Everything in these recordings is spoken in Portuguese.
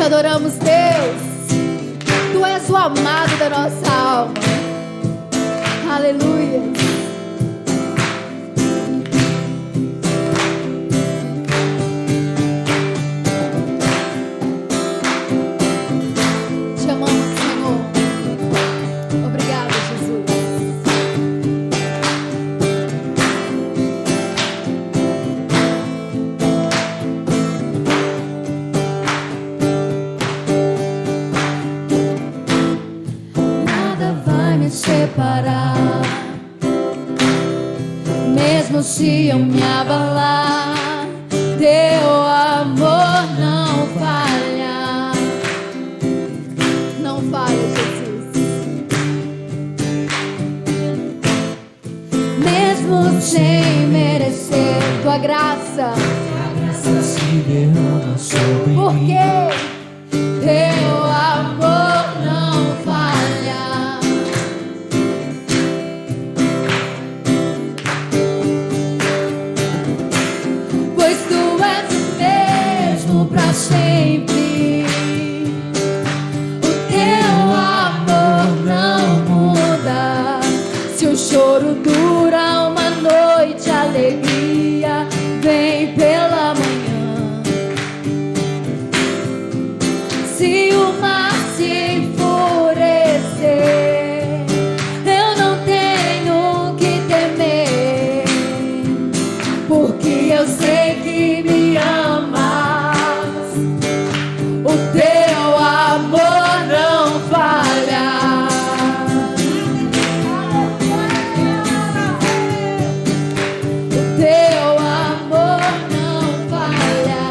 adoramos, Deus. Tu és o amado da nossa alma. Aleluia. Te amamos, Senhor. Obrigada, Jesus. Separar, mesmo se eu me abalar, teu amor não falha. Não falha, Jesus. Mesmo sem merecer tua graça, a graça se derrama sobre mim. Porque teu amor não falha. Sempre o teu amor não muda. Se o choro dura uma noite, a alegria vem pela manhã. Se o mar se enfurecer, eu não tenho que temer, porque eu sei que me ama. O teu amor não falha. O teu amor não falha.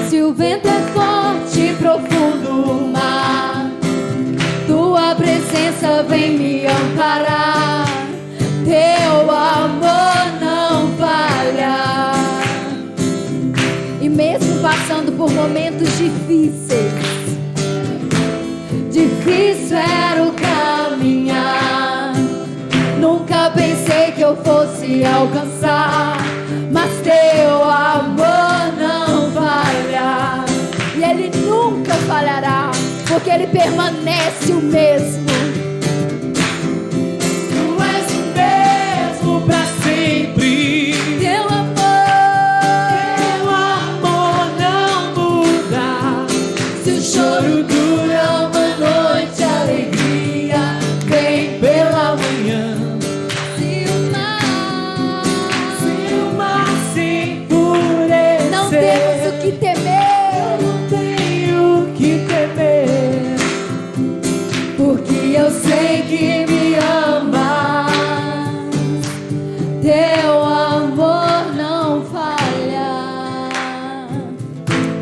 Se o vento é forte e profundo o mar, tua presença vem me amparar. Teu amor não falha. E mesmo passando por momentos difíceis, difícil era o caminhar, nunca pensei que eu fosse alcançar, mas teu amor não falha. E ele nunca falhará, porque ele permanece o mesmo.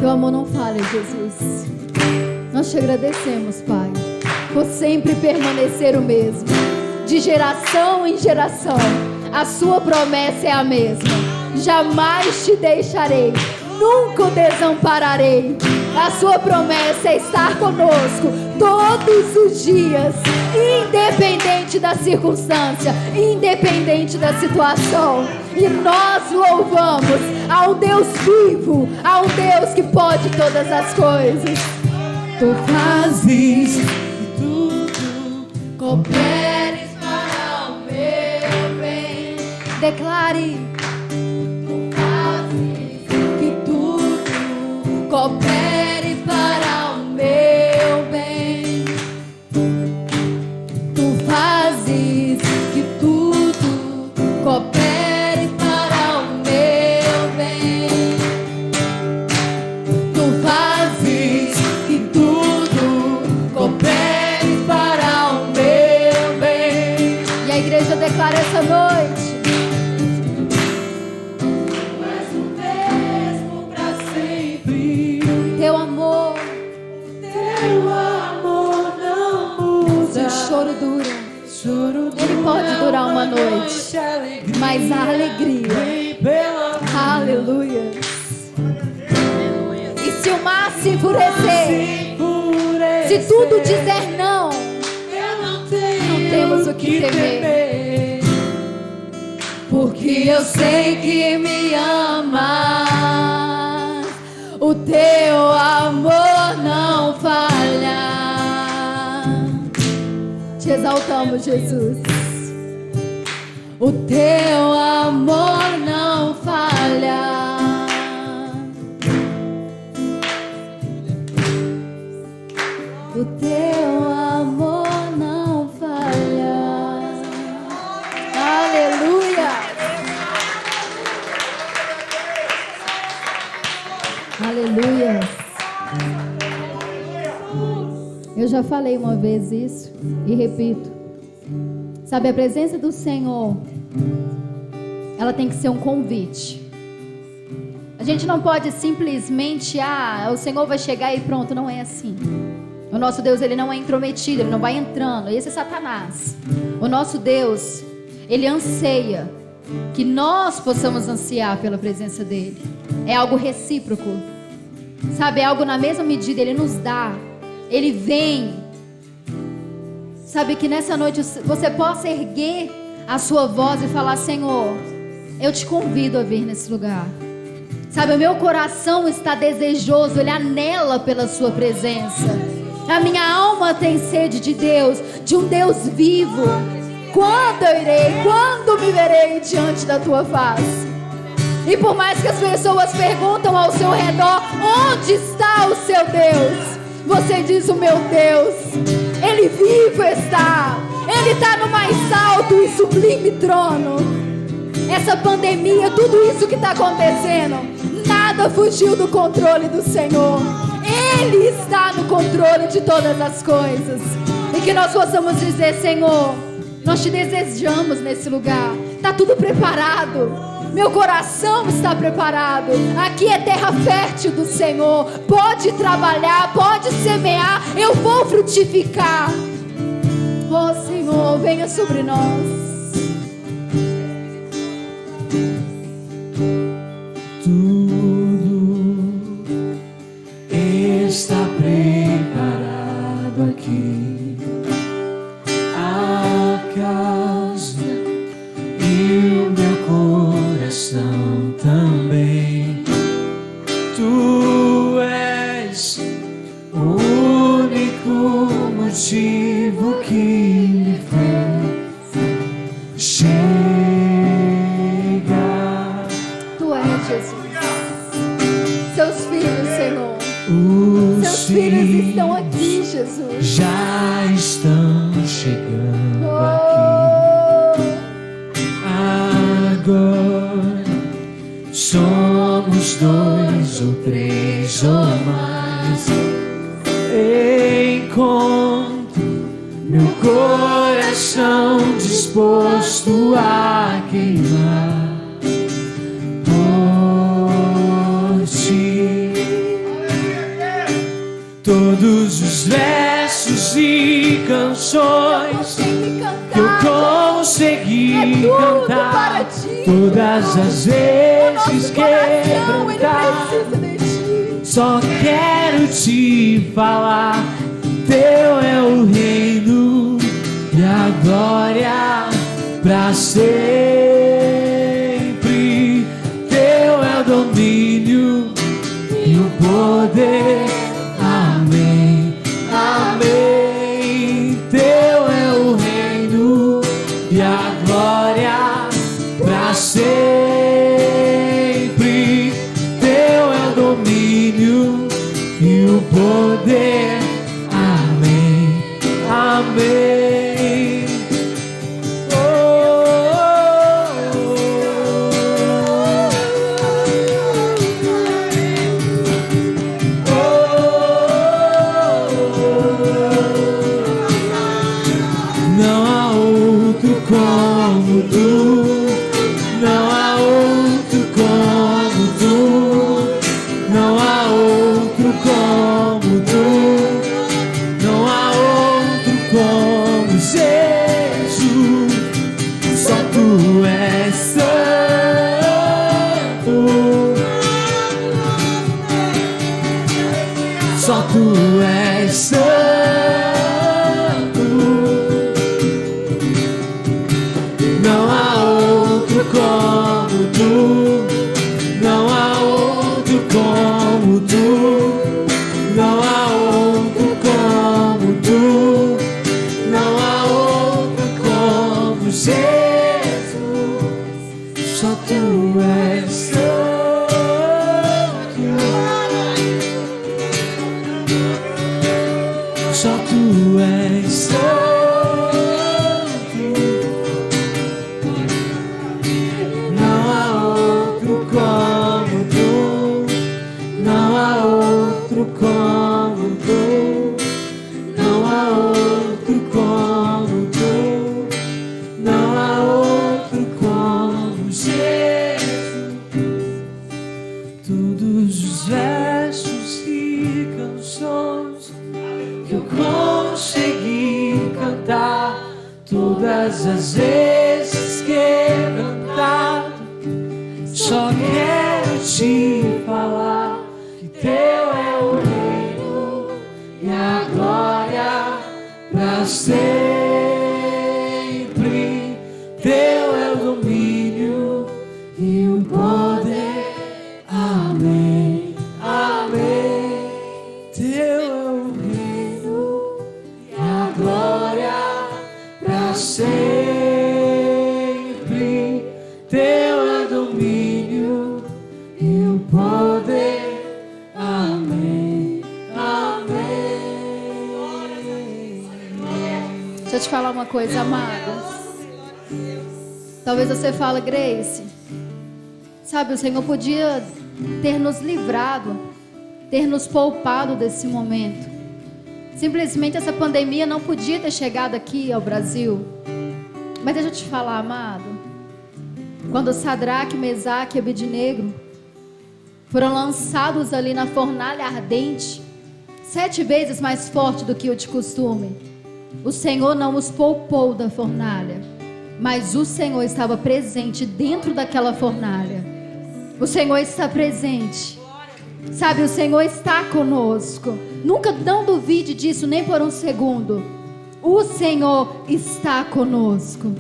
Amor não falha, Jesus. Nós te agradecemos, Pai, por sempre permanecer o mesmo, de geração em geração. A sua promessa é a mesma: jamais te deixarei, nunca o desampararei. A sua promessa é estar conosco todos os dias, independente da circunstância, independente da situação. E nós louvamos ao Deus vivo, ao Deus que pode todas as coisas. Tu fazes que tudo cooperes para o meu bem. Declare: tu fazes que tudo coopere para o meu bem. Tu fazes que tudo coopere. Declara essa noite: tu és o mesmo pra sempre. Teu amor não muda. Se o choro dura, ele pode durar uma noite, mas a alegria, aleluia. E se o mar se enfurecer, se tudo dizer não, não temos o que temer. porque eu sei que me amas. O teu amor não falha. Te exaltamos, Jesus. O teu amor não falha. O teu amor não falha. Aleluia. Aleluia. Eu já falei uma vez isso e repito. Sabe, a presença do Senhor, ela tem que ser um convite. A gente não pode simplesmente, o Senhor vai chegar e pronto, não é assim. O nosso Deus, ele não é intrometido, ele não vai entrando. Esse é Satanás. O nosso Deus, ele anseia que nós possamos ansiar pela presença dele. É algo recíproco. Sabe, é algo na mesma medida, ele nos dá. Ele vem. Sabe, que nessa noite você possa erguer a sua voz e falar: Senhor, eu te convido a vir nesse lugar. Sabe, o meu coração está desejoso, ele anela pela sua presença. A minha alma tem sede de Deus, de um Deus vivo. Quando eu irei, quando me verei diante da tua face? E por mais que as pessoas perguntam ao seu redor: onde está o seu Deus? Você diz: o meu Deus, ele vivo está. Ele está no mais alto e sublime trono. Essa pandemia, tudo isso que está acontecendo, nada fugiu do controle do Senhor. Ele está no controle de todas as coisas. E que nós possamos dizer: Senhor, nós te desejamos nesse lugar. Está tudo preparado. Meu coração está preparado. Aqui é terra fértil do Senhor. Pode trabalhar, pode semear. Eu vou frutificar. Oh Senhor, venha sobre nós. Tudo está preparado aqui. A casa e o meu coração também. Tu és o único motivo que me fez chegar. Tu és, Jesus. Seus filhos, Senhor. Seus filhos estão aqui, Jesus. Já estão chegando aqui. Agora somos 2 ou 3 ou mais. Encontro meu coração disposto a queimar por ti. Todos os versos e canções que eu consegui cantar, todas as vezes quebrantar, só quero te falar: teu é o reino e a glória pra sempre. Teu é o domínio e o poder. Amém, amém. Teu é o reino e a glória pra sempre. Teu é o domínio e o poder. Amém, amém. Não há outro como tu, não há outro como tu, não há outro como tu, não há outro como Jesus. Só tu és santo, só tu és santo. Não há Todas as vezes quebrantado, só quero te falar que teu é o reino e a glória pra sempre. Teu é o domínio e o poder. Amém, amém. Teu é o reino e a glória pra sempre. Teu é o domínio e o poder. Amém, amém. Deixa eu te falar uma coisa, amadas. Talvez você fale, Grace, sabe, o Senhor podia ter nos livrado, ter nos poupado desse momento. Simplesmente essa pandemia não podia ter chegado aqui ao Brasil. Mas deixa eu te falar, amado, quando Sadraque, Mesaque e Abednego foram lançados ali na fornalha ardente, 7 vezes mais forte do que o de costume, o Senhor não os poupou da fornalha, mas o Senhor estava presente dentro daquela fornalha. O Senhor está presente. Sabe, o Senhor está conosco. Nunca, não duvide disso nem por um segundo. O Senhor está conosco.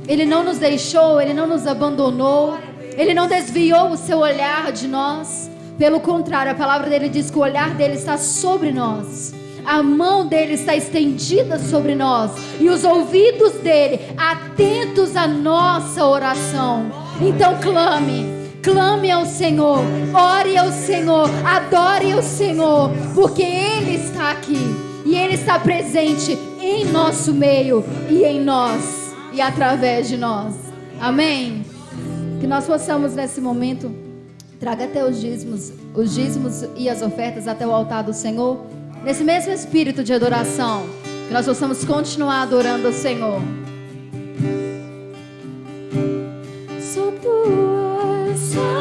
Ele não nos deixou, Ele não nos abandonou, Ele não desviou o seu olhar de nós. Pelo contrário, a palavra dele diz que o olhar dele está sobre nós. A mão dele está estendida sobre nós e os ouvidos dele atentos à nossa oração. Então clame ao Senhor, ore ao Senhor, adore ao Senhor, porque Ele está aqui e Ele está presente em nosso meio e em nós e através de nós. Amém? Que nós possamos nesse momento traga até os dízimos e as ofertas até o altar do Senhor. Nesse mesmo espírito de adoração, que nós possamos continuar adorando o Senhor. Só tu és santo,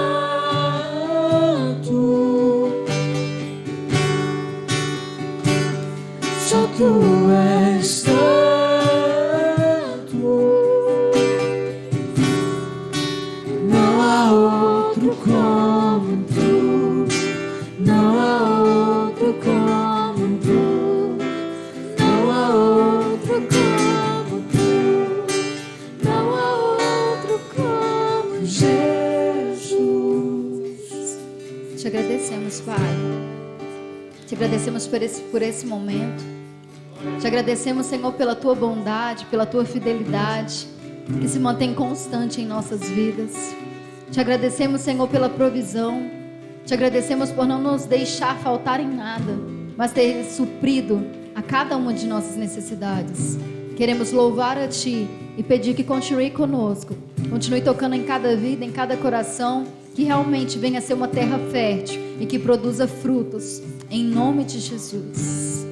só tu és santo, não há outro como tu, não há outro como Te agradecemos, Pai. Te agradecemos por esse momento. Te agradecemos, Senhor, pela Tua bondade, pela Tua fidelidade, que se mantém constante em nossas vidas. Te agradecemos, Senhor, pela provisão. Te agradecemos por não nos deixar faltar em nada, mas ter suprido a cada uma de nossas necessidades. Queremos louvar a Ti e pedir que continue conosco. Continue tocando em cada vida, em cada coração, que realmente venha a ser uma terra fértil e que produza frutos, em nome de Jesus.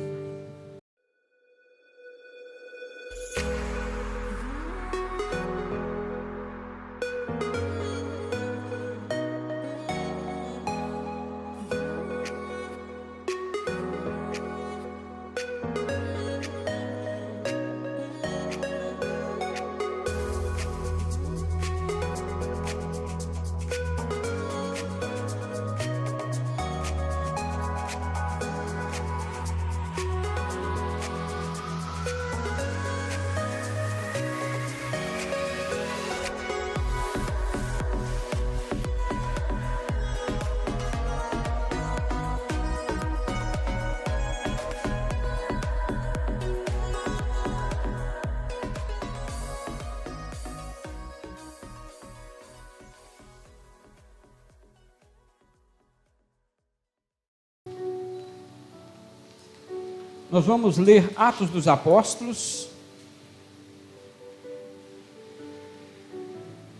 Nós vamos ler Atos dos Apóstolos,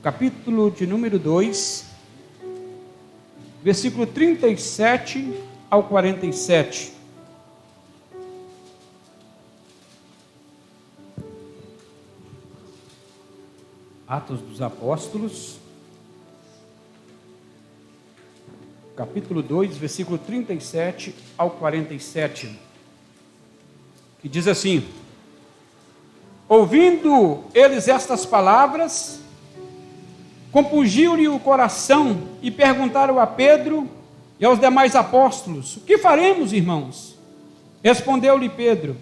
capítulo de número 2, versículo 37 ao 47. Atos dos Apóstolos, capítulo 2, versículo 37 ao 47. Que diz assim: Ouvindo eles estas palavras, compungiu-lhe o coração e perguntaram a Pedro e aos demais apóstolos: o que faremos, irmãos? Respondeu-lhe Pedro: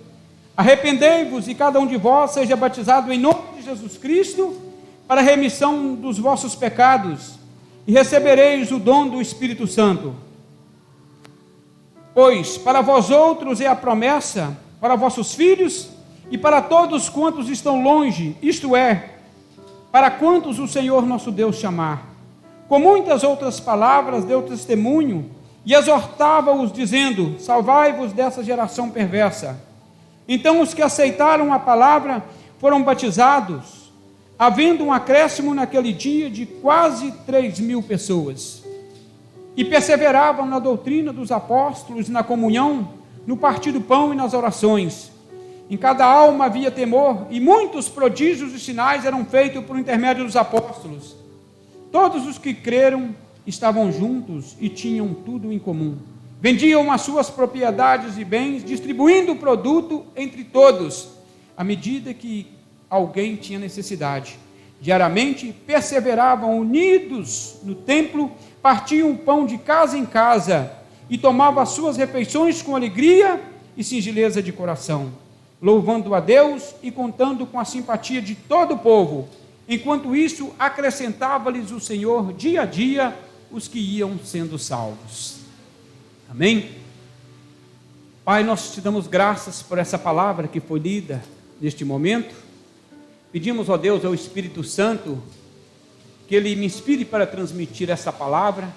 arrependei-vos e cada um de vós seja batizado em nome de Jesus Cristo para a remissão dos vossos pecados, e recebereis o dom do Espírito Santo. Pois para vós outros é a promessa, para vossos filhos e para todos quantos estão longe, isto é, para quantos o Senhor nosso Deus chamar. Com muitas outras palavras deu testemunho e exortava-os, dizendo: salvai-vos dessa geração perversa. Então os que aceitaram a palavra foram batizados, havendo um acréscimo naquele dia de quase 3.000 pessoas. E perseveravam na doutrina dos apóstolos, na comunhão, no partir do pão e nas orações. Em cada alma havia temor, e muitos prodígios e sinais eram feitos por intermédio dos apóstolos. Todos os que creram estavam juntos e tinham tudo em comum. Vendiam as suas propriedades e bens, distribuindo o produto entre todos, à medida que alguém tinha necessidade. Diariamente perseveravam unidos no templo, partiam o pão de casa em casa e tomavam as suas refeições com alegria e singeleza de coração, louvando a Deus e contando com a simpatia de todo o povo. Enquanto isso, acrescentava-lhes o Senhor dia a dia os que iam sendo salvos. Amém? Pai, nós te damos graças por essa palavra que foi lida neste momento. Pedimos, ó Deus, ao Espírito Santo, que Ele me inspire para transmitir essa palavra.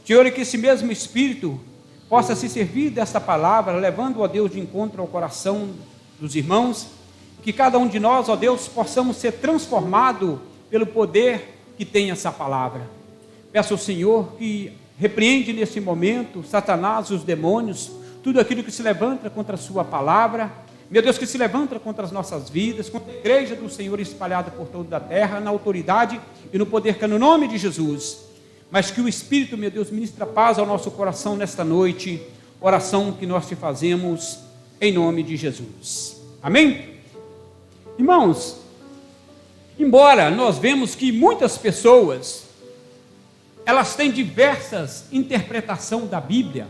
Senhor, e que esse mesmo Espírito possa se servir dessa palavra, levando, ó Deus, de encontro ao coração dos irmãos, que cada um de nós, ó Deus, possamos ser transformado pelo poder que tem essa palavra. Peço ao Senhor que repreende nesse momento Satanás, os demônios, tudo aquilo que se levanta contra a sua palavra, meu Deus, que se levanta contra as nossas vidas, contra a igreja do Senhor espalhada por toda a terra, na autoridade e no poder que é no nome de Jesus. Mas que o Espírito, meu Deus, ministra paz ao nosso coração nesta noite, oração que nós te fazemos em nome de Jesus. Amém? Irmãos, embora nós vemos que muitas pessoas, elas têm diversas interpretações da Bíblia,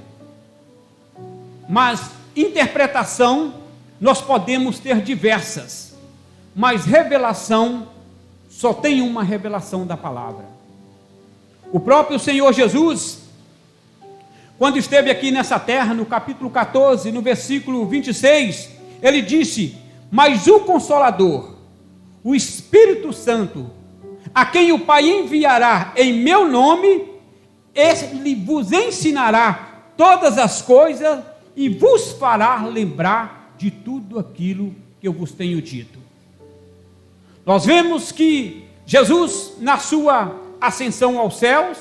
mas interpretação nós podemos ter diversas, mas revelação só tem uma revelação da palavra. O próprio Senhor Jesus, quando esteve aqui nessa terra, no capítulo 14, no versículo 26, ele disse: mas o Consolador, o Espírito Santo, a quem o Pai enviará em meu nome, ele vos ensinará todas as coisas e vos fará lembrar de tudo aquilo que eu vos tenho dito. Nós vemos que Jesus, na sua ascensão aos céus,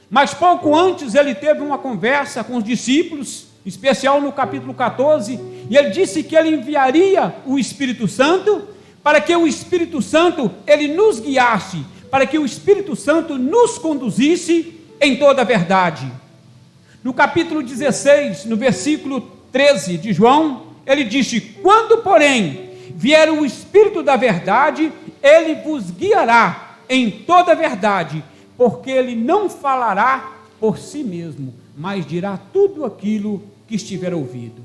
mas pouco antes ele teve uma conversa com os discípulos, em especial no capítulo 14, e ele disse que ele enviaria o Espírito Santo, para que o Espírito Santo, ele nos guiasse, para que o Espírito Santo nos conduzisse em toda a verdade. No capítulo 16, no versículo 13 de João, ele disse: quando, porém, vier o Espírito da verdade, ele vos guiará em toda a verdade, porque ele não falará por si mesmo, mas dirá tudo aquilo que estiver ouvido.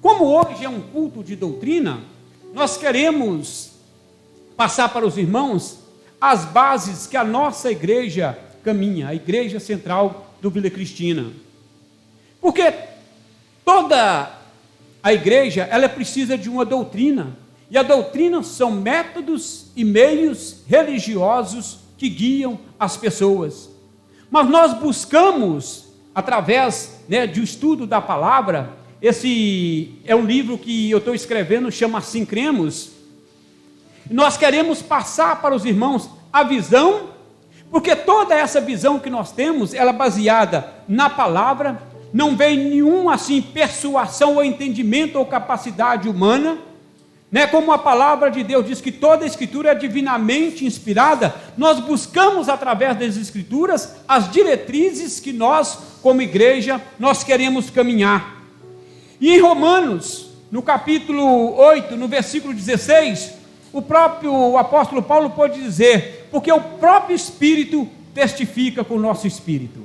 Como hoje é um culto de doutrina, nós queremos passar para os irmãos as bases que a nossa igreja caminha, a igreja central do Vila Cristina. Porque toda a igreja, ela precisa de uma doutrina, e a doutrina são métodos e meios religiosos que guiam as pessoas. Mas nós buscamos, através de um estudo da palavra, esse é um livro que eu estou escrevendo, chama Assim Cremos. Nós queremos passar para os irmãos a visão, porque toda essa visão que nós temos, ela é baseada na palavra, não vem nenhum assim persuasão ou entendimento ou capacidade humana, como a palavra de Deus diz que toda a escritura é divinamente inspirada. Nós buscamos através das escrituras as diretrizes que nós, como igreja, nós queremos caminhar. E em Romanos, no capítulo 8, no versículo 16, o próprio apóstolo Paulo pode dizer, porque o próprio Espírito testifica com o nosso espírito.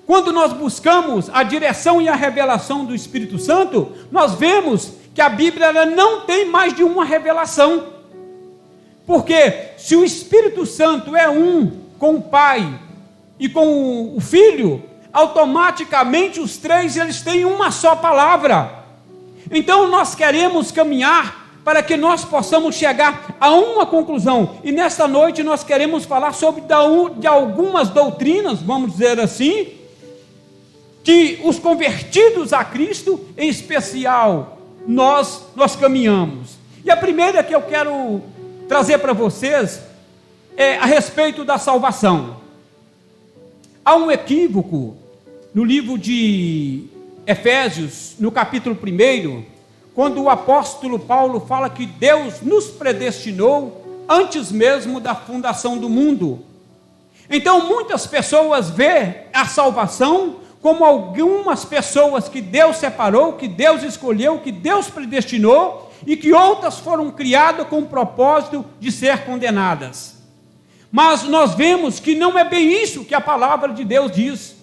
Quando nós buscamos a direção e a revelação do Espírito Santo, nós vemos que a Bíblia ela não tem mais de uma revelação. Porque se o Espírito Santo é um com o Pai e com o Filho, automaticamente os três eles têm uma só palavra. Então nós queremos caminhar para que nós possamos chegar a uma conclusão. E nesta noite nós queremos falar sobre de algumas doutrinas, vamos dizer assim, que os convertidos a Cristo, em especial, nós caminhamos. E a primeira que eu quero trazer para vocês é a respeito da salvação. Há um equívoco no livro de Efésios, no capítulo 1, quando o apóstolo Paulo fala que Deus nos predestinou antes mesmo da fundação do mundo. Então muitas pessoas veem a salvação como algumas pessoas que Deus separou, que Deus escolheu, que Deus predestinou, e que outras foram criadas com o propósito de ser condenadas. Mas nós vemos que não é bem isso que a palavra de Deus diz.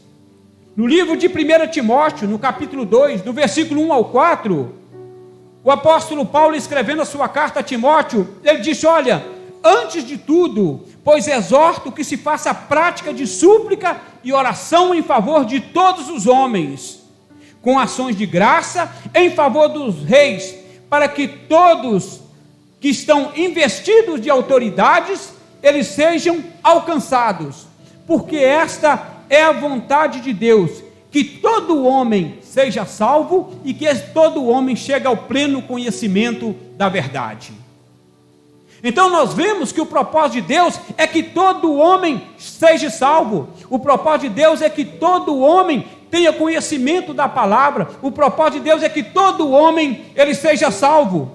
No livro de 1 Timóteo, no capítulo 2, do versículo 1 ao 4, o apóstolo Paulo, escrevendo a sua carta a Timóteo, ele disse: olha, antes de tudo, pois exorto que se faça a prática de súplica e oração em favor de todos os homens, com ações de graça em favor dos reis, para que todos que estão investidos de autoridades, eles sejam alcançados, porque esta é a vontade de Deus, que todo homem seja salvo e que todo homem chegue ao pleno conhecimento da verdade. Então nós vemos que o propósito de Deus é que todo homem seja salvo. O propósito de Deus é que todo homem tenha conhecimento da palavra. O propósito de Deus é que todo homem ele seja salvo.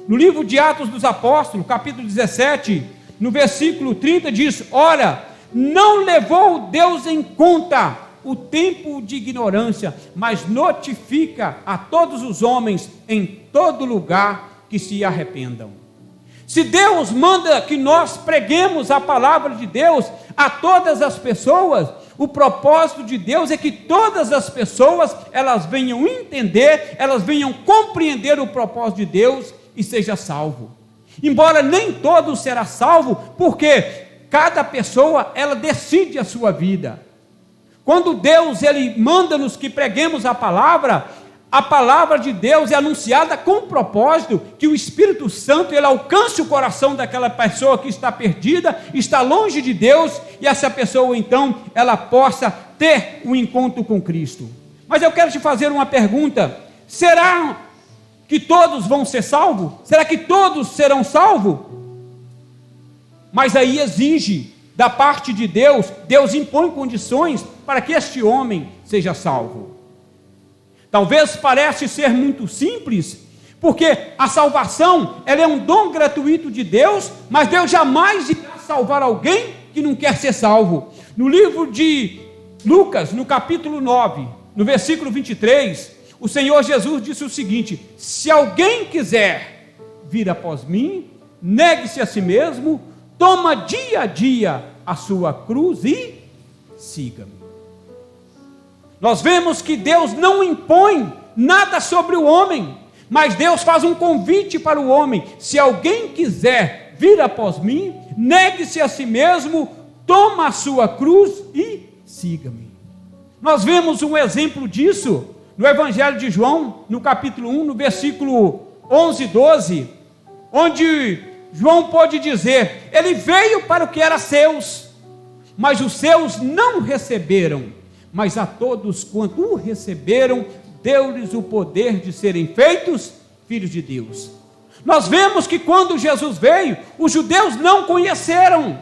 No livro de Atos dos Apóstolos, capítulo 17, no versículo 30 diz: ora, não levou Deus em conta o tempo de ignorância, mas notifica a todos os homens em todo lugar que se arrependam. Se Deus manda que nós preguemos a palavra de Deus a todas as pessoas, o propósito de Deus é que todas as pessoas, elas venham entender, elas venham compreender o propósito de Deus e seja salvo. Embora nem todos será salvo, porque cada pessoa, ela decide a sua vida. Quando Deus, ele manda-nos que preguemos a palavra de Deus é anunciada com o propósito que o Espírito Santo ele alcance o coração daquela pessoa que está perdida, está longe de Deus, e essa pessoa então, ela possa ter um encontro com Cristo. Mas eu quero te fazer uma pergunta: será que todos vão ser salvos? Será que todos serão salvos? Mas aí exige da parte de Deus, Deus impõe condições para que este homem seja salvo. Talvez pareça ser muito simples, porque a salvação ela é um dom gratuito de Deus, mas Deus jamais irá salvar alguém que não quer ser salvo. No livro de Lucas, no capítulo 9, no versículo 23, o Senhor Jesus disse o seguinte: se alguém quiser vir após mim, negue-se a si mesmo, toma dia a dia a sua cruz e siga-me. Nós vemos que Deus não impõe nada sobre o homem, mas Deus faz um convite para o homem: se alguém quiser vir após mim, negue-se a si mesmo, toma a sua cruz e siga-me. Nós vemos um exemplo disso no Evangelho de João, no capítulo 1, no versículo 11 e 12, onde João pode dizer: ele veio para o que era seus, mas os seus não receberam. Mas a todos quanto o receberam, deu-lhes o poder de serem feitos filhos de Deus. Nós vemos que quando Jesus veio, os judeus não conheceram,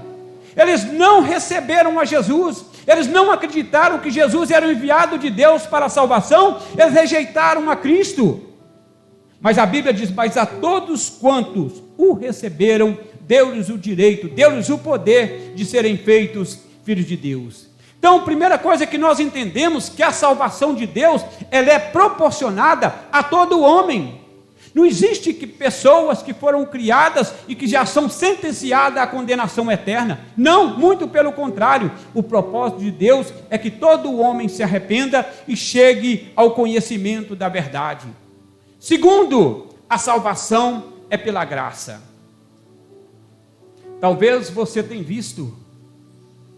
eles não receberam a Jesus, eles não acreditaram que Jesus era o enviado de Deus para a salvação, eles rejeitaram a Cristo. Mas a Bíblia diz: mas a todos quantos o receberam, deu-lhes o direito, deu-lhes o poder de serem feitos filhos de Deus. Então, a primeira coisa que nós entendemos que a salvação de Deus, ela é proporcionada a todo homem. Não existe pessoas que foram criadas e que já são sentenciadas à condenação eterna. Não, muito pelo contrário. O propósito de Deus é que todo homem se arrependa e chegue ao conhecimento da verdade. Segundo, a salvação é pela graça. Talvez você tenha visto,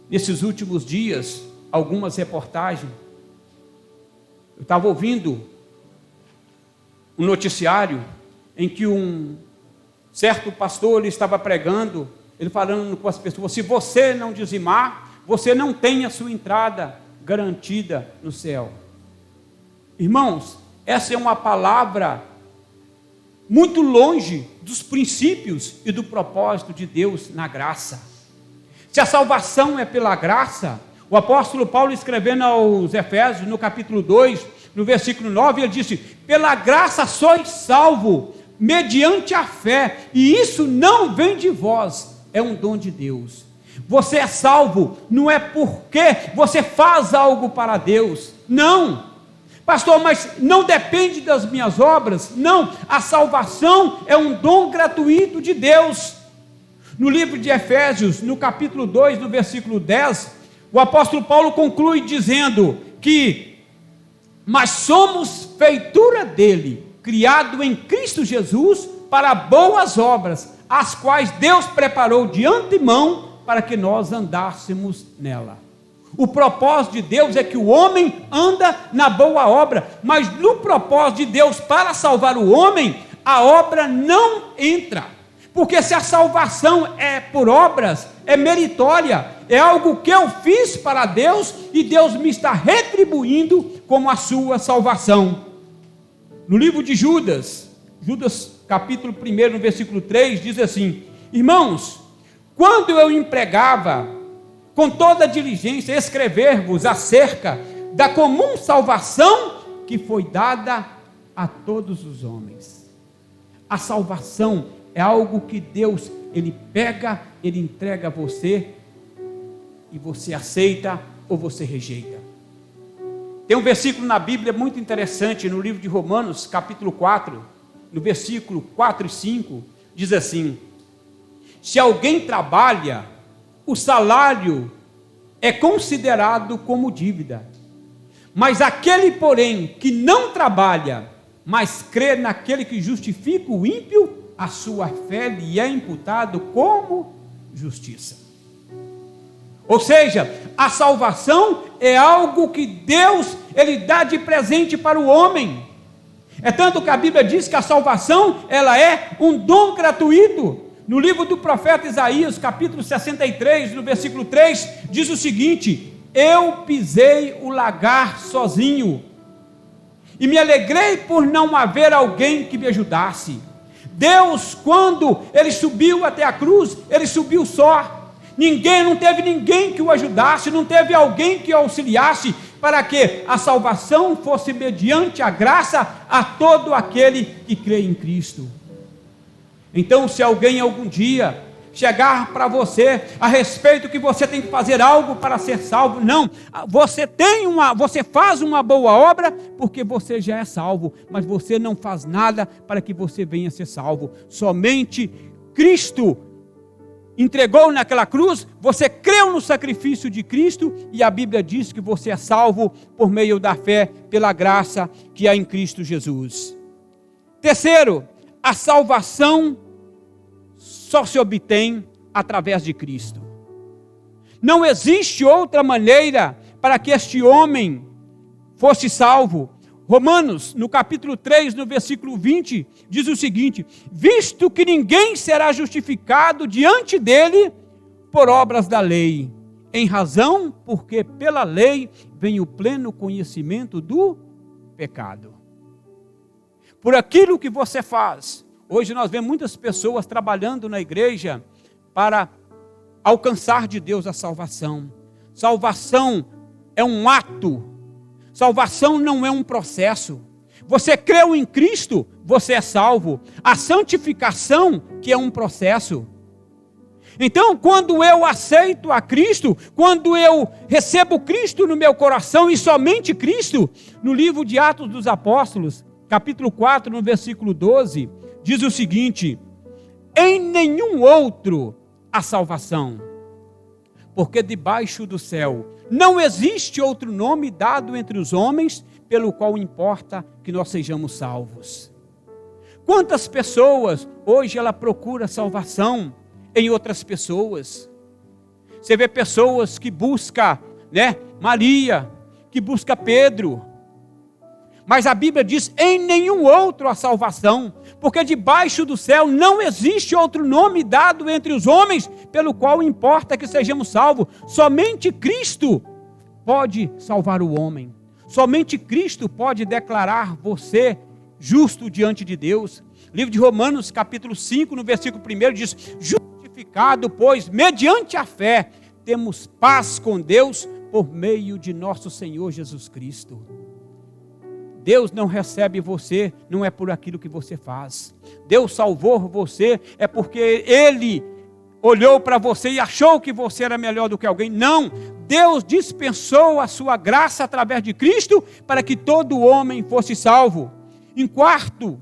nesses últimos dias, algumas reportagens. Eu estava ouvindo um noticiário em que um certo pastor ele estava pregando, ele falando com as pessoas: se você não dizimar, você não tem a sua entrada garantida no céu. Irmãos, essa é uma palavra muito longe dos princípios e do propósito de Deus na graça. Se a salvação é pela graça, o apóstolo Paulo, escrevendo aos Efésios, no capítulo 2, no versículo 9, ele disse: pela graça sois salvo, mediante a fé, e isso não vem de vós, é um dom de Deus. Você é salvo, não é porque você faz algo para Deus, não. Pastor, mas não depende das minhas obras? Não, a salvação é um dom gratuito de Deus. No livro de Efésios, no capítulo 2, no versículo 10, o apóstolo Paulo conclui dizendo que: mas somos feitura dele, criado em Cristo Jesus para boas obras, as quais Deus preparou de antemão para que nós andássemos nela. O propósito de Deus é que o homem anda na boa obra, mas no propósito de Deus para salvar o homem, a obra não entra. Porque se a salvação é por obras, é meritória, é algo que eu fiz para Deus e Deus me está retribuindo como a sua salvação. No livro de Judas capítulo 1, no versículo 3, diz assim: irmãos, quando eu empregava com toda diligência escrever-vos acerca da comum salvação que foi dada a todos os homens. A salvação é algo que Deus, Ele pega, Ele entrega a você, e você aceita ou você rejeita. Tem um versículo na Bíblia muito interessante, no livro de Romanos, capítulo 4, no versículo 4 e 5, diz assim: se alguém trabalha, o salário é considerado como dívida, mas aquele, porém, que não trabalha, mas crê naquele que justifica o ímpio, a sua fé lhe é imputado como justiça. Ou seja, a salvação é algo que Deus, Ele dá de presente para o homem. É tanto que a Bíblia diz que a salvação, ela é um dom gratuito. No livro do profeta Isaías, capítulo 63, no versículo 3, diz o seguinte: eu pisei o lagar sozinho, e me alegrei por não haver alguém que me ajudasse. Deus, quando Ele subiu até a cruz, Ele subiu só. Não teve ninguém que o ajudasse, não teve alguém que o auxiliasse, para que a salvação fosse mediante a graça a todo aquele que crê em Cristo. Então, se alguém algum dia chegar para você a respeito que você tem que fazer algo para ser salvo, não, você faz uma boa obra porque você já é salvo, mas você não faz nada para que você venha a ser salvo. Somente Cristo entregou naquela cruz, você creu no sacrifício de Cristo, e a Bíblia diz que você é salvo por meio da fé, pela graça que há em Cristo Jesus. Terceiro, a salvação só se obtém através de Cristo. Não existe outra maneira para que este homem fosse salvo. Romanos, no capítulo 3, no versículo 20, diz o seguinte: visto que ninguém será justificado diante dele por obras da lei, em razão porque pela lei vem o pleno conhecimento do pecado. Por aquilo que você faz. Hoje nós vemos muitas pessoas trabalhando na igreja para alcançar de Deus a salvação. Salvação é um ato. Salvação não é um processo. Você creu em Cristo, você é salvo. A santificação, que é um processo. Então, quando eu aceito a Cristo, quando eu recebo Cristo no meu coração, e somente Cristo, no livro de Atos dos Apóstolos, capítulo 4, no versículo 12, diz o seguinte: em nenhum outro há salvação, porque debaixo do céu não existe outro nome dado entre os homens pelo qual importa que nós sejamos salvos. Quantas pessoas hoje ela procura salvação em outras pessoas? Você vê pessoas que buscam, Maria, que busca Pedro. Mas a Bíblia diz: em nenhum outro há salvação, porque debaixo do céu não existe outro nome dado entre os homens pelo qual importa que sejamos salvos. Somente Cristo pode salvar o homem. Somente Cristo pode declarar você justo diante de Deus. Livro de Romanos, capítulo 5, no versículo 1, diz: justificado, pois, mediante a fé, temos paz com Deus por meio de nosso Senhor Jesus Cristo. Deus não recebe você, não é por aquilo que você faz. Deus salvou você, é porque Ele olhou para você e achou que você era melhor do que alguém. Não, Deus dispensou a sua graça através de Cristo para que todo homem fosse salvo. Em quarto,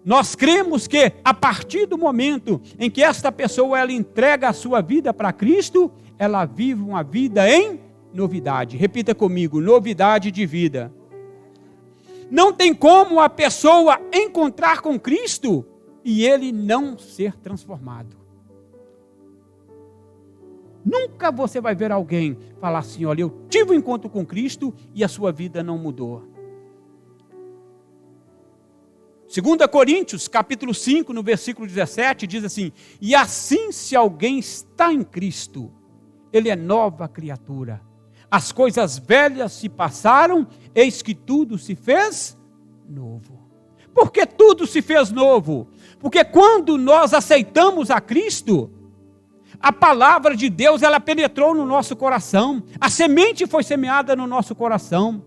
nós cremos que a partir do momento em que esta pessoa ela entrega a sua vida para Cristo, ela vive uma vida em novidade. Repita comigo: novidade de vida. Não tem como a pessoa encontrar com Cristo e ele não ser transformado. Nunca você vai ver alguém falar assim: olha, eu tive um encontro com Cristo e a sua vida não mudou. 2 Coríntios, capítulo 5, no versículo 17, diz assim: e assim, se alguém está em Cristo, ele é nova criatura. As coisas velhas se passaram, eis que tudo se fez novo. Por que tudo se fez novo? Porque quando nós aceitamos a Cristo, a palavra de Deus, ela penetrou no nosso coração. A semente foi semeada no nosso coração.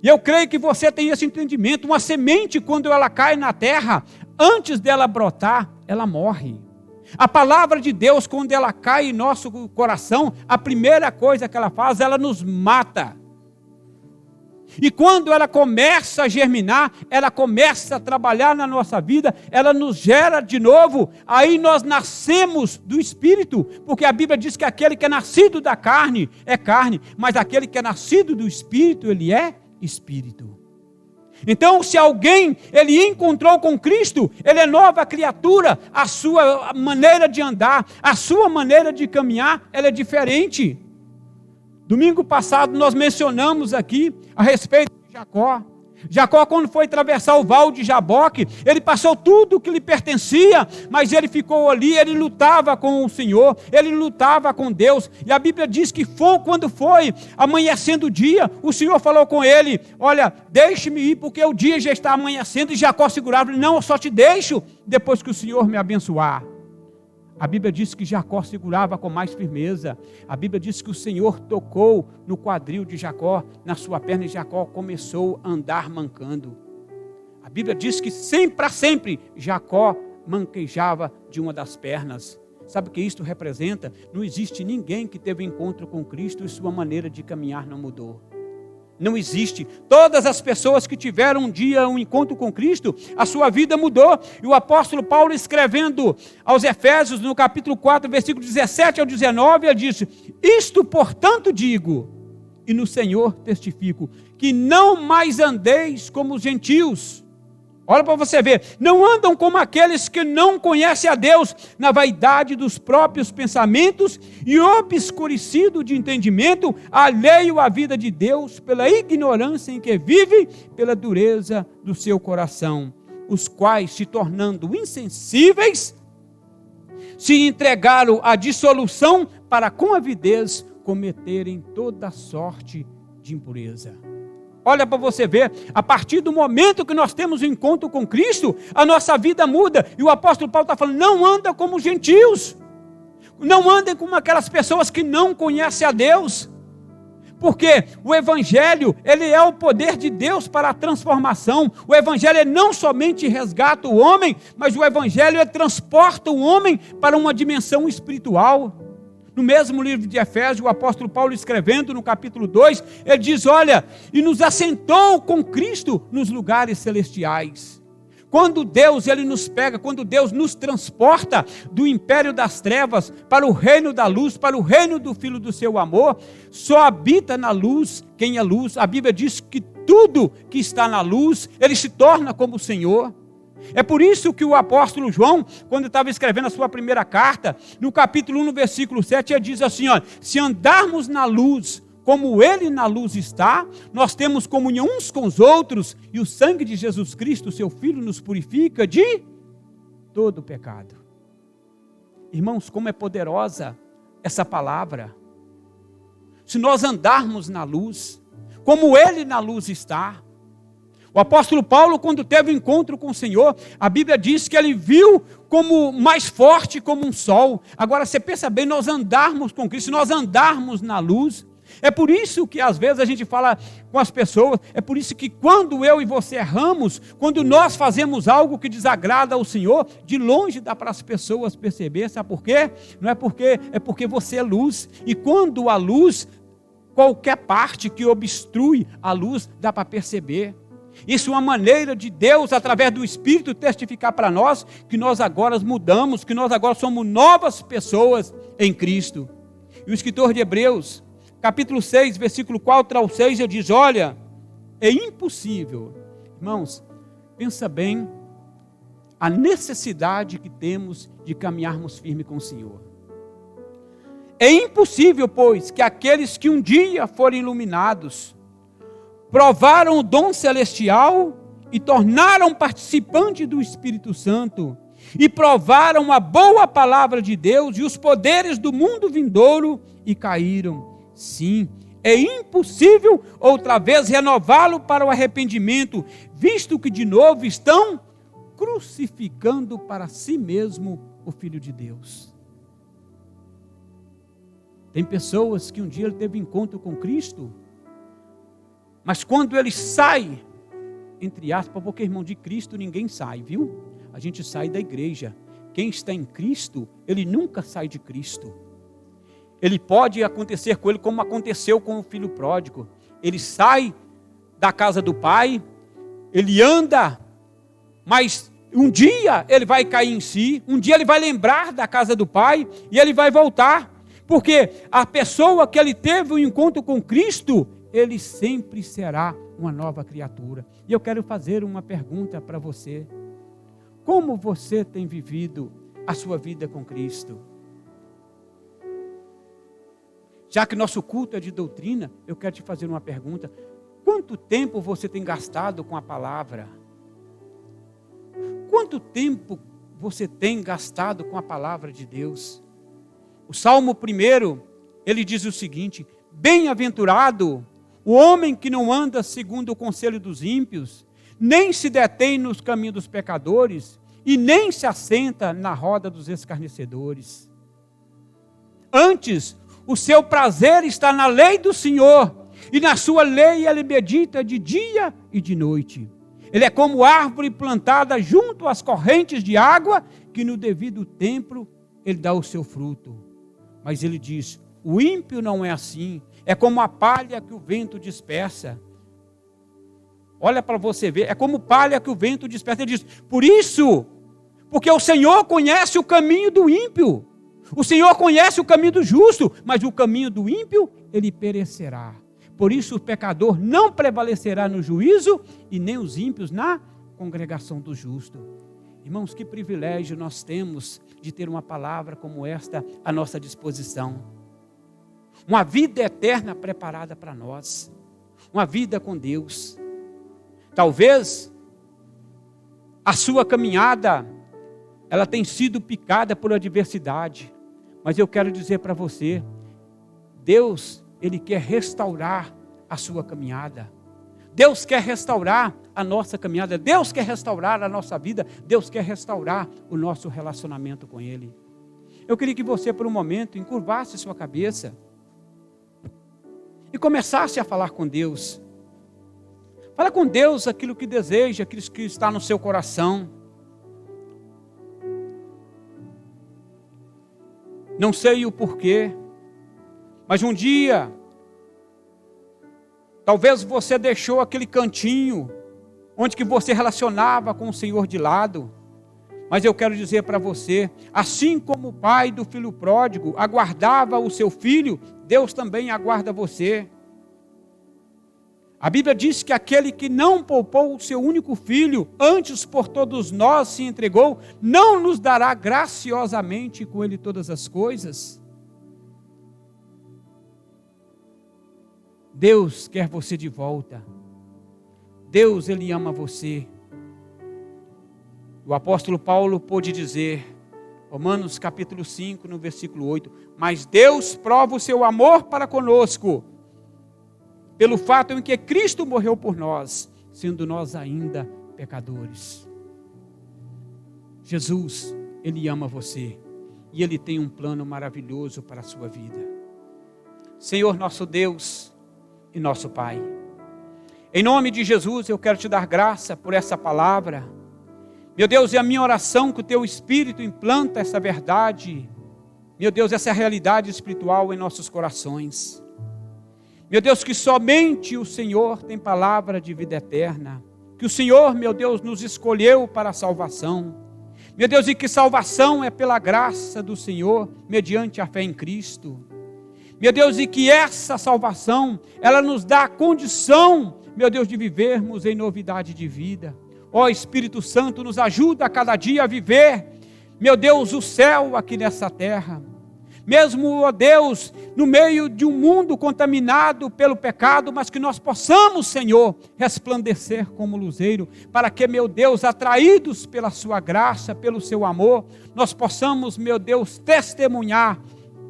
E eu creio que você tem esse entendimento. Uma semente, quando ela cai na terra, antes dela brotar, ela morre. A palavra de Deus, quando ela cai em nosso coração, a primeira coisa que ela faz, ela nos mata. E quando ela começa a germinar, ela começa a trabalhar na nossa vida, ela nos gera de novo, aí nós nascemos do Espírito, porque a Bíblia diz que aquele que é nascido da carne é carne, mas aquele que é nascido do Espírito, ele é Espírito. Então, se alguém ele encontrou com Cristo, ele é nova criatura, a sua maneira de andar, a sua maneira de caminhar, ela é diferente. Domingo passado nós mencionamos aqui a respeito de Jacó. Jacó, quando foi atravessar o val de Jaboque, ele passou tudo que lhe pertencia, mas ele ficou ali, ele lutava com o Senhor, ele lutava com Deus, e a Bíblia diz que quando foi amanhecendo o dia, o Senhor falou com ele: olha, deixe-me ir, porque o dia já está amanhecendo. E Jacó segurava: não, eu só te deixo depois que o Senhor me abençoar. A Bíblia diz que Jacó segurava com mais firmeza. A Bíblia diz que o Senhor tocou no quadril de Jacó, na sua perna, e Jacó começou a andar mancando. A Bíblia diz que para sempre Jacó manquejava de uma das pernas. Sabe o que isto representa? Não existe ninguém que teve encontro com Cristo e sua maneira de caminhar não mudou. Não existe. Todas as pessoas que tiveram um dia um encontro com Cristo, a sua vida mudou. E o apóstolo Paulo, escrevendo aos Efésios, no capítulo 4, versículo 17 ao 19, ele disse: isto, portanto, digo, e no Senhor testifico, que não mais andeis como os gentios. Olha para você ver, não andam como aqueles que não conhecem a Deus, na vaidade dos próprios pensamentos e obscurecido de entendimento, alheio à vida de Deus, pela ignorância em que vive, pela dureza do seu coração, os quais, se tornando insensíveis, se entregaram à dissolução para com avidez cometerem toda sorte de impureza. Olha para você ver, a partir do momento que nós temos um encontro com Cristo, a nossa vida muda. E o apóstolo Paulo está falando: não anda como os gentios. Não andem como aquelas pessoas que não conhecem a Deus. Porque o Evangelho, ele é o poder de Deus para a transformação. O Evangelho não somente resgata o homem, mas o Evangelho transporta o homem para uma dimensão espiritual. No mesmo livro de Efésios, o apóstolo Paulo escrevendo no capítulo 2, ele diz, olha, e nos assentou com Cristo nos lugares celestiais. Quando Deus ele nos pega, quando Deus nos transporta do império das trevas para o reino da luz, para o reino do Filho do seu amor, só habita na luz quem é luz. A Bíblia diz que tudo que está na luz, ele se torna como o Senhor. É por isso que o apóstolo João, quando estava escrevendo a sua primeira carta, no capítulo 1, no versículo 7, ele diz assim, olha, se andarmos na luz, como ele na luz está, nós temos comunhão uns com os outros, e o sangue de Jesus Cristo, seu Filho, nos purifica de todo pecado. Irmãos, como é poderosa essa palavra. Se nós andarmos na luz, como ele na luz está. O apóstolo Paulo, quando teve um encontro com o Senhor, a Bíblia diz que ele viu como mais forte como um sol. Agora, você pensa bem, nós andarmos com Cristo, nós andarmos na luz. É por isso que às vezes a gente fala com as pessoas, é por isso que quando eu e você erramos, quando nós fazemos algo que desagrada ao Senhor, de longe dá para as pessoas perceber, sabe por quê? Não é porque, é porque você é luz, e quando a luz, qualquer parte que obstrui a luz, dá para perceber. Isso é uma maneira de Deus, através do Espírito, testificar para nós que nós agora mudamos, que nós agora somos novas pessoas em Cristo. E o escritor de Hebreus, capítulo 6, versículo 4 ao 6, ele diz, olha, é impossível. Irmãos, pensa bem a necessidade que temos de caminharmos firme com o Senhor. É impossível, pois, que aqueles que um dia forem iluminados, provaram o dom celestial e tornaram participante do Espírito Santo, e provaram a boa palavra de Deus e os poderes do mundo vindouro, e caíram. Sim, é impossível outra vez renová-lo para o arrependimento, visto que de novo estão crucificando para si mesmo o Filho de Deus. Tem pessoas que um dia ele teve encontro com Cristo, mas quando ele sai, entre aspas, porque irmão, de Cristo ninguém sai, viu? A gente sai da igreja. Quem está em Cristo, ele nunca sai de Cristo. Ele pode acontecer com ele como aconteceu com o filho pródigo. Ele sai da casa do pai, ele anda, mas um dia ele vai cair em si, um dia ele vai lembrar da casa do pai e ele vai voltar. Porque a pessoa que ele teve um encontro com Cristo, ele sempre será uma nova criatura. E eu quero fazer uma pergunta para você. Como você tem vivido a sua vida com Cristo? Já que nosso culto é de doutrina, eu quero te fazer uma pergunta. Quanto tempo você tem gastado com a palavra? Quanto tempo você tem gastado com a palavra de Deus? O Salmo 1, ele diz o seguinte: bem-aventurado o homem que não anda segundo o conselho dos ímpios, nem se detém nos caminhos dos pecadores, e nem se assenta na roda dos escarnecedores. Antes, o seu prazer está na lei do Senhor, e na sua lei ele medita de dia e de noite. Ele é como árvore plantada junto às correntes de água, que no devido tempo ele dá o seu fruto. Mas ele diz, o ímpio não é assim, é como a palha que o vento dispersa. Olha para você ver, é como palha que o vento dispersa. Ele diz, por isso, porque o Senhor conhece o caminho do ímpio, o Senhor conhece o caminho do justo, mas o caminho do ímpio, ele perecerá. Por isso o pecador não prevalecerá no juízo, e nem os ímpios na congregação do justo. Irmãos, que privilégio nós temos de ter uma palavra como esta à nossa disposição. Uma vida eterna preparada para nós. Uma vida com Deus. Talvez a sua caminhada, ela tem sido picada por adversidade. Mas eu quero dizer para você, Deus, Ele quer restaurar a sua caminhada. Deus quer restaurar a nossa caminhada. Deus quer restaurar a nossa vida. Deus quer restaurar o nosso relacionamento com Ele. Eu queria que você, por um momento, encurvasse sua cabeça e começasse a falar com Deus. Fala com Deus aquilo que deseja, aquilo que está no seu coração. Não sei o porquê, Mas um dia, talvez você deixou aquele cantinho onde que você relacionava com o Senhor de lado. Mas eu quero dizer para você, assim como o pai do filho pródigo aguardava o seu filho, Deus também aguarda você. A Bíblia diz que aquele que não poupou o seu único filho, antes por todos nós se entregou, não nos dará graciosamente com ele todas as coisas? Deus quer você de volta. Deus, Ele ama você. O apóstolo Paulo pôde dizer, Romanos capítulo 5, no versículo 8, mas Deus prova o seu amor para conosco, pelo fato em que Cristo morreu por nós, sendo nós ainda pecadores. Jesus, Ele ama você, e Ele tem um plano maravilhoso para a sua vida. Senhor nosso Deus e nosso Pai, em nome de Jesus eu quero te dar graça por essa palavra. Meu Deus, é a minha oração que o Teu Espírito implanta essa verdade, meu Deus, essa realidade espiritual em nossos corações. Meu Deus, que somente o Senhor tem palavra de vida eterna, que o Senhor, meu Deus, nos escolheu para a salvação. Meu Deus, e que salvação é pela graça do Senhor, mediante a fé em Cristo. Meu Deus, e que essa salvação, ela nos dá a condição, meu Deus, de vivermos em novidade de vida. Ó Espírito Santo, nos ajuda a cada dia a viver, meu Deus, o céu aqui nessa terra. Mesmo, ó Deus, no meio de um mundo contaminado pelo pecado, mas que nós possamos, Senhor, resplandecer como luzeiro, para que, meu Deus, atraídos pela sua graça, pelo seu amor, nós possamos, meu Deus, testemunhar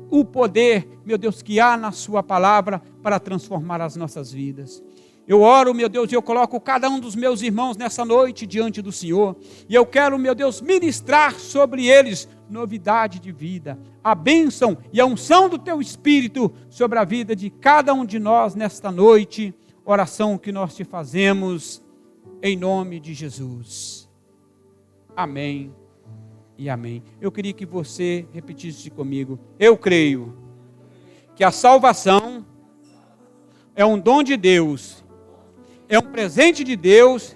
o poder, meu Deus, que há na sua palavra para transformar as nossas vidas. Eu oro, meu Deus, e eu coloco cada um dos meus irmãos nessa noite diante do Senhor, e eu quero, meu Deus, ministrar sobre eles novidade de vida, a bênção e a unção do Teu Espírito sobre a vida de cada um de nós nesta noite, oração que nós te fazemos em nome de Jesus. Amém e amém. Eu queria que você repetisse comigo. Eu creio que a salvação é um dom de Deus, é um presente de Deus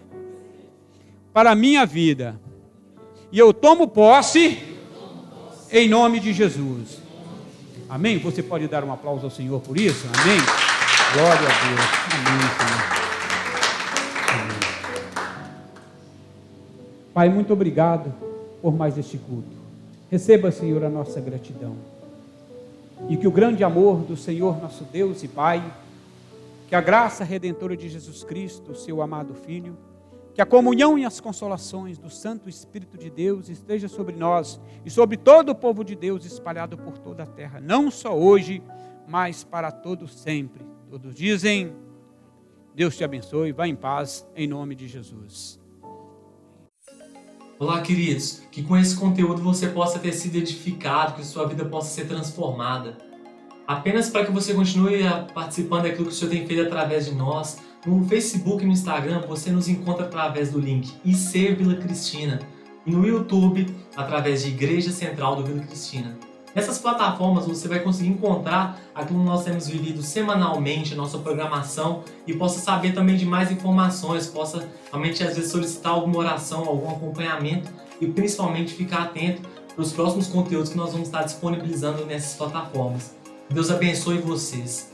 para a minha vida, e eu tomo posse em nome de Jesus. Amém? Você pode dar um aplauso ao Senhor por isso? Amém? Glória a Deus. Amém, Senhor. Amém. Pai, muito obrigado por mais este culto. Receba, Senhor, a nossa gratidão. E que o grande amor do Senhor, nosso Deus e Pai, que a graça redentora de Jesus Cristo, seu amado Filho, que a comunhão e as consolações do Santo Espírito de Deus esteja sobre nós e sobre todo o povo de Deus espalhado por toda a terra, não só hoje, mas para todos sempre. Todos dizem, Deus te abençoe, vá em paz, em nome de Jesus. Olá, queridos, que com esse conteúdo você possa ter sido edificado, que sua vida possa ser transformada. Apenas para que você continue participando daquilo que o Senhor tem feito através de nós, no Facebook e no Instagram você nos encontra através do link IC Vila Cristina e no YouTube através de Igreja Central do Vila Cristina. Nessas plataformas você vai conseguir encontrar aquilo que nós temos vivido semanalmente, a nossa programação, e possa saber também de mais informações, possa realmente às vezes solicitar alguma oração, algum acompanhamento e principalmente ficar atento para os próximos conteúdos que nós vamos estar disponibilizando nessas plataformas. Deus abençoe vocês.